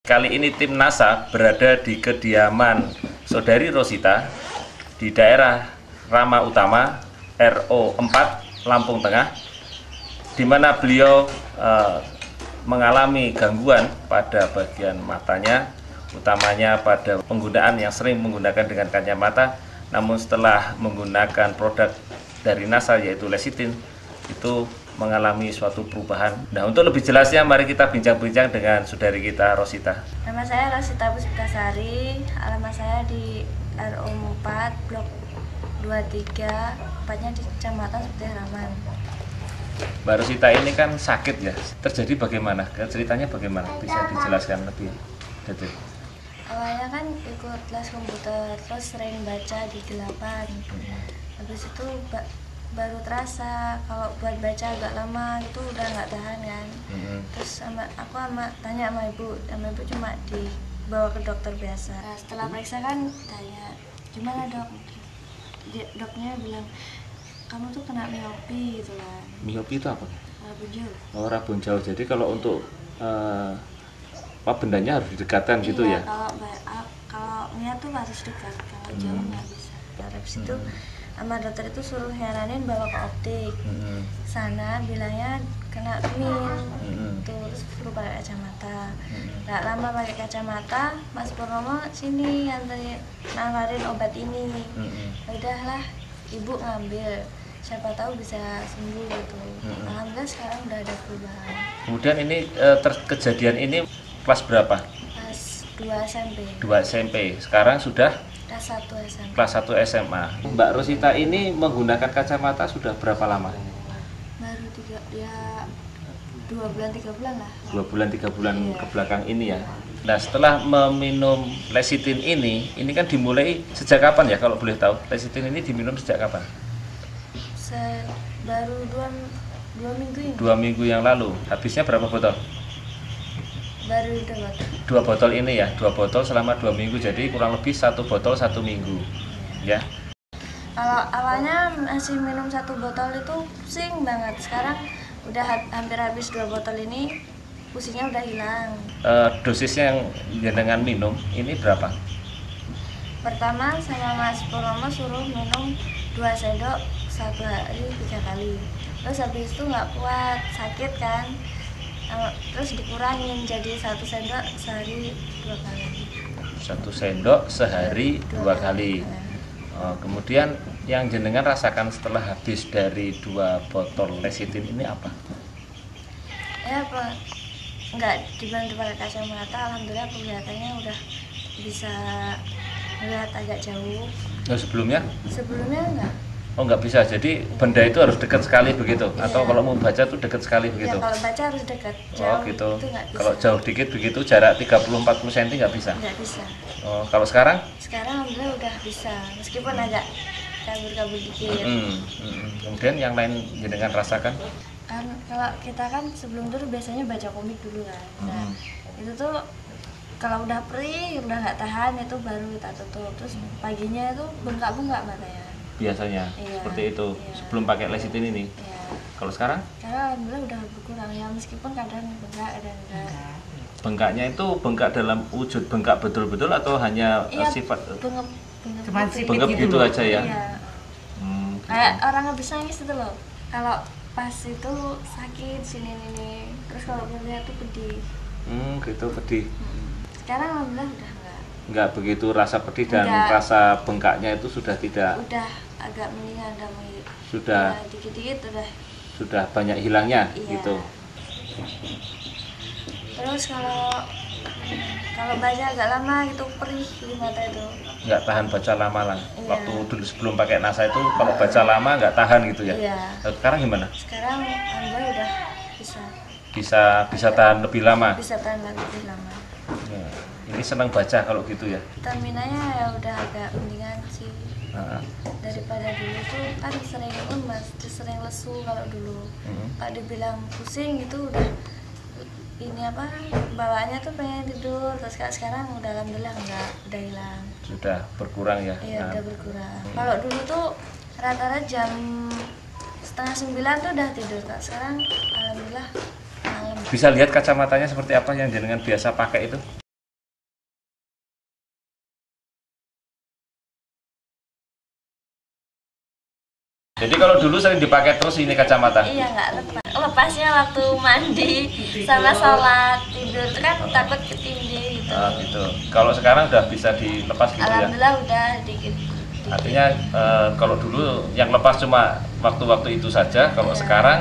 Kali ini tim NASA berada di kediaman Saudari Rosita di daerah Rama Utama, RO 4, Lampung Tengah, di mana beliau mengalami gangguan pada bagian matanya, utamanya pada penggunaan yang sering menggunakan dengan kacamata. Namun setelah menggunakan produk dari NASA yaitu Lecithin, itu mengalami suatu perubahan. Nah, untuk lebih jelasnya mari kita bincang-bincang dengan saudari kita Rosita. Nama saya Rosita Puspitasari, alamat saya di RO 4, Blok 23, tepatnya di Kecamatan Seperti Haraman. Mbak Rosita ini kan sakit ya, terjadi bagaimana? Ceritanya bagaimana? Bisa dijelaskan lebih detail? Awalnya kan ikut les komputer, terus sering baca di gelapan. Habis itu baru terasa kalau buat baca agak lama itu udah nggak tahan kan. Terus aku tanya sama ibu cuma dibawa ke dokter biasa. Nah, setelah periksa kan tanya, gimana dok? Dokternya bilang, kamu tuh kena miopi gitu lah. Miopi itu apa? Rabun jauh. Oh, rabun jauh. Jadi kalau untuk bendanya harus didekatkan gitu ya? Kalau niat tuh harus dekat, kalau jauh nggak bisa. Habis itu sama dokter itu suruh nyaranin bawa ke optik. Sana bilangnya kena min, terus suruh pakai kacamata. Nggak lama pakai kacamata, Mas Purnomo sini nawarin obat ini. Udahlah, ibu ngambil, siapa tahu bisa sembuh gitu. Alhamdulillah sekarang udah ada perubahan. Kemudian ini kejadian ini kelas berapa? Kelas 2 SMP. 2 SMP. Sekarang sudah Kelas 1 SMA. kelas 1 SMA. Mbak Rosita ini menggunakan kacamata sudah berapa lama? Baru 2 bulan 3 bulan lah. 2 bulan 3 bulan ke belakang ini ya. Nah, setelah meminum Lecithin ini kan dimulai sejak kapan ya kalau boleh tahu? Lecithin ini diminum sejak kapan? Baru 2 minggu ini. 2 minggu yang lalu. Habisnya berapa botol? Baru 2 botol ini ya, 2 botol selama 2 minggu, jadi kurang lebih 1 botol 1 minggu ya. Kalau awalnya masih minum 1 botol itu pusing banget, sekarang udah hampir habis 2 botol ini, pusingnya udah hilang. Dosisnya yang jenengan minum ini berapa? Pertama sama Mas Purnomo suruh minum 2 sendok 1 hari 3 kali, terus habis itu nggak kuat, sakit kan, terus dikurangin jadi 1 sendok sehari 2 kali. 1 sendok sehari 2 kali. Kemudian yang jenengan rasakan setelah habis dari 2 botol Lecithin ini apa? Ya apa? Nggak dibantu pakai kacamata, alhamdulillah penglihatannya udah bisa melihat agak jauh. Nah, sebelumnya? Sebelumnya enggak. Oh, nggak bisa, jadi benda itu harus dekat sekali begitu? Iya. Atau kalau mau baca tuh dekat sekali begitu? Ya, kalau baca harus dekat, jauh oh gitu. itu nggak bisa. Kalau jauh dikit begitu, jarak 30-40 cm nggak bisa? Nggak bisa. Oh, kalau sekarang? Sekarang alhamdulillah udah bisa, meskipun agak kabur-kabur dikit. Kemudian yang lain jenengan rasakan? Kan kalau kita kan sebelum dulu biasanya baca komik dulu kan. Nah, itu tuh kalau udah perih, udah nggak tahan, itu baru kita tutup. Terus paginya itu bengkak-bengkak matanya. Biasanya Iya, seperti itu, iya. sebelum pakai Lecithin ini. Iya. Kalau sekarang? Karena alhamdulillah udah berkurang ya, meskipun kadang bengkak, kadang enggak. Bengkaknya itu bengkak dalam wujud bengkak betul-betul atau hanya Iya, sifat bengep bengkak gitu aja ya? Iya. Gitu. Kayak orang habis nangis itu loh. Kalau pas itu sakit sini, terus kalau melihat tuh pedih. Gitu pedih. Sekarang alhamdulillah udah Enggak begitu rasa pedih dan Enggak. rasa bengkaknya itu sudah tidak. Udah agak mendingan, Sudah. Ya, dikit-dikit udah. Sudah banyak hilangnya Iya. gitu. Terus kalau baca agak lama gitu perih di mata itu. Nggak tahan baca lama lah. Iya. Waktu dulu sebelum pakai NASA itu kalau baca lama nggak tahan gitu ya. Iya. Nah, sekarang gimana? Sekarang alhamdulillah udah bisa. Bisa tahan lebih lama. Bisa tahan lebih lama. Ya, ini senang baca kalau gitu ya. Staminanya ya udah agak mendingan sih. Nah, Daripada dulu tuh kan sering lemas, sering lesu kalau dulu. Kalau dibilang pusing gitu udah ini bawaannya tuh pengen tidur, terus sekarang udah alhamdulillah enggak, udah hilang. sudah berkurang ya. Iya, udah berkurang. Kalau dulu tuh rata-rata jam 8:30 tuh udah tidur, Kak. Sekarang alhamdulillah malam. Bisa lihat kacamatanya seperti apa yang jenengan biasa pakai itu? Jadi kalau dulu sering dipakai terus ini kacamata? Iya, nggak lepas. Lepasnya waktu mandi sama sholat tidur itu kan takut ketindih gitu. Gitu. Kalau sekarang udah bisa dilepas gitu ya? Alhamdulillah udah dikit. Artinya kalau dulu yang lepas cuma waktu-waktu itu saja, kalau Iya. sekarang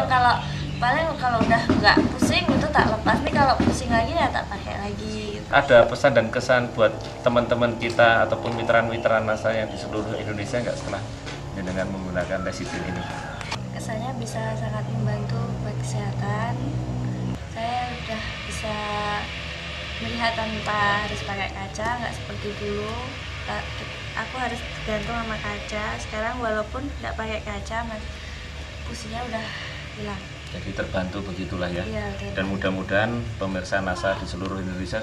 Kalau paling kalau udah nggak pusing itu tak lepas, nih kalau pusing lagi ya tak pakai lagi gitu. ada pesan dan kesan buat teman-teman kita ataupun mitra-mitra NASA yang di seluruh Indonesia nggak setelah dengan menggunakan lecithin ini? Kesannya bisa sangat membantu buat kesehatan. Saya udah bisa melihat tanpa harus pakai kaca, nggak seperti dulu. Aku harus tergantung sama kaca. Sekarang walaupun nggak pakai kaca, pusingnya udah hilang. Jadi terbantu begitulah ya. Iya, dan mudah-mudahan pemirsa NASA di seluruh Indonesia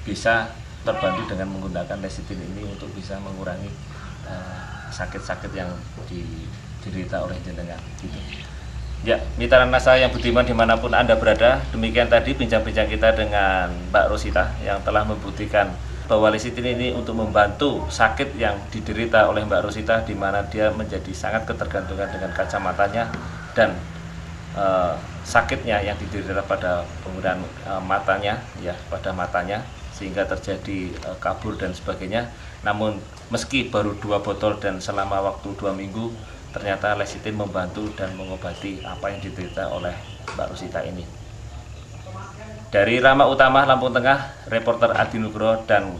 bisa terbantu dengan menggunakan lecithin ini untuk bisa mengurangi sakit-sakit yang diderita oleh jenengan gitu. Ya, mitra NASA yang budiman dimanapun Anda berada, demikian tadi bincang-bincang kita dengan Mbak Rosita yang telah membuktikan bahwa lecithin ini untuk membantu sakit yang diderita oleh Mbak Rosita, di mana dia menjadi sangat ketergantungan dengan kacamatanya dan sakitnya yang diderita pada penggunaan matanya, ya pada matanya, sehingga terjadi kabur dan sebagainya. Namun meski baru 2 botol dan selama waktu 2 minggu, ternyata lecithin membantu dan mengobati apa yang diderita oleh Mbak Rosita ini. Dari Rama Utama, Lampung Tengah, reporter Adi Nugroho dan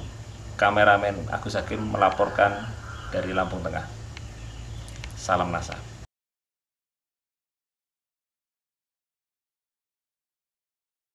kameramen Agus Hakim melaporkan dari Lampung Tengah. Salam NASA.